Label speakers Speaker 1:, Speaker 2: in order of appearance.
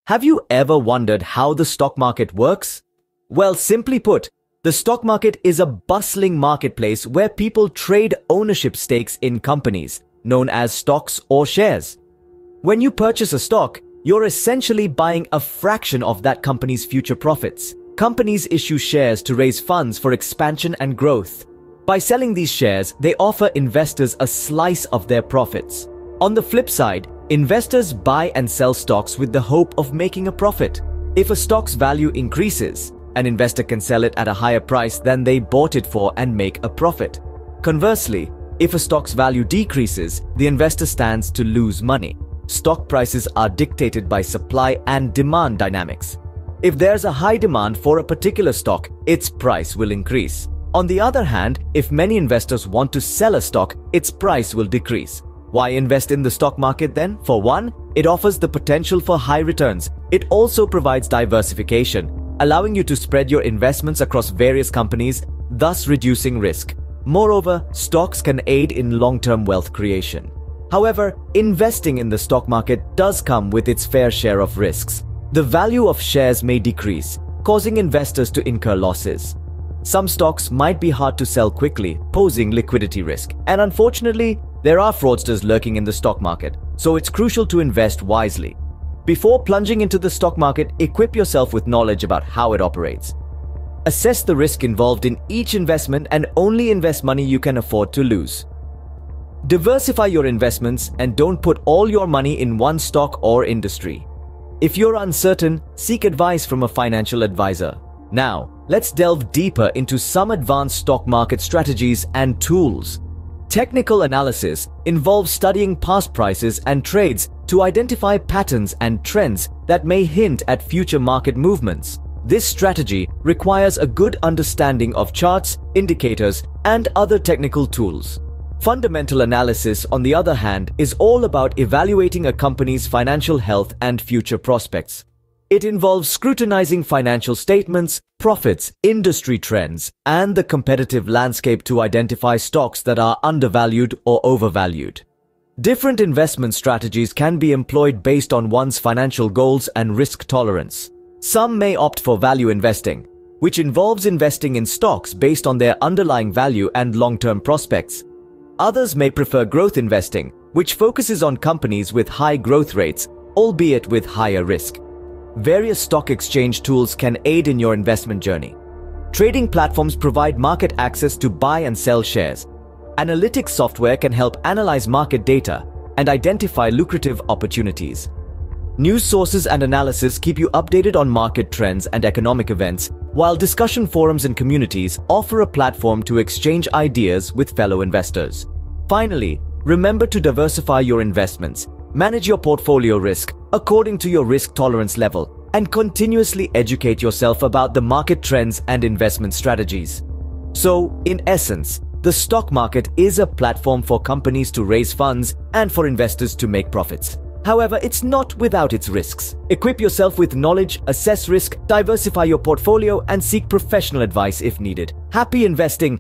Speaker 1: Have you ever wondered how the stock market works? Well, simply put, the stock market is a bustling marketplace where people trade ownership stakes in companies, known as stocks or shares. When you purchase a stock, you're essentially buying a fraction of that company's future profits. Companies issue shares to raise funds for expansion and growth. By selling these shares, they offer investors a slice of their profits. On the flip side, investors buy and sell stocks with the hope of making a profit. If a stock's value increases, an investor can sell it at a higher price than they bought it for and make a profit. Conversely, if a stock's value decreases, the investor stands to lose money. Stock prices are dictated by supply and demand dynamics. If there's a high demand for a particular stock, its price will increase. On the other hand, if many investors want to sell a stock, its price will decrease. Why invest in the stock market then? For one, it offers the potential for high returns. It also provides diversification, allowing you to spread your investments across various companies, thus reducing risk. Moreover, stocks can aid in long-term wealth creation. However, investing in the stock market does come with its fair share of risks. The value of shares may decrease, causing investors to incur losses. Some stocks might be hard to sell quickly, posing liquidity risk. And unfortunately, there are fraudsters lurking in the stock market, so it's crucial to invest wisely. Before plunging into the stock market, equip yourself with knowledge about how it operates. Assess the risk involved in each investment and only invest money you can afford to lose. Diversify your investments and don't put all your money in one stock or industry. If you're uncertain, seek advice from a financial advisor. Now, let's delve deeper into some advanced stock market strategies and tools. Technical analysis involves studying past prices and trades to identify patterns and trends that may hint at future market movements. This strategy requires a good understanding of charts, indicators, and other technical tools. Fundamental analysis, on the other hand, is all about evaluating a company's financial health and future prospects. It involves scrutinizing financial statements, profits, industry trends, and the competitive landscape to identify stocks that are undervalued or overvalued. Different investment strategies can be employed based on one's financial goals and risk tolerance. Some may opt for value investing, which involves investing in stocks based on their underlying value and long-term prospects. Others may prefer growth investing, which focuses on companies with high growth rates, albeit with higher risk. Various stock exchange tools can aid in your investment journey. Trading platforms provide market access to buy and sell shares. Analytics software can help analyze market data and identify lucrative opportunities. News sources and analysis keep you updated on market trends and economic events, while discussion forums and communities offer a platform to exchange ideas with fellow investors. Finally, remember to diversify your investments, manage your portfolio risk according to your risk tolerance level, and continuously educate yourself about the market trends and investment strategies. So, in essence, the stock market is a platform for companies to raise funds and for investors to make profits. However, it's not without its risks. Equip yourself with knowledge, assess risk, diversify your portfolio, and seek professional advice if needed. Happy investing!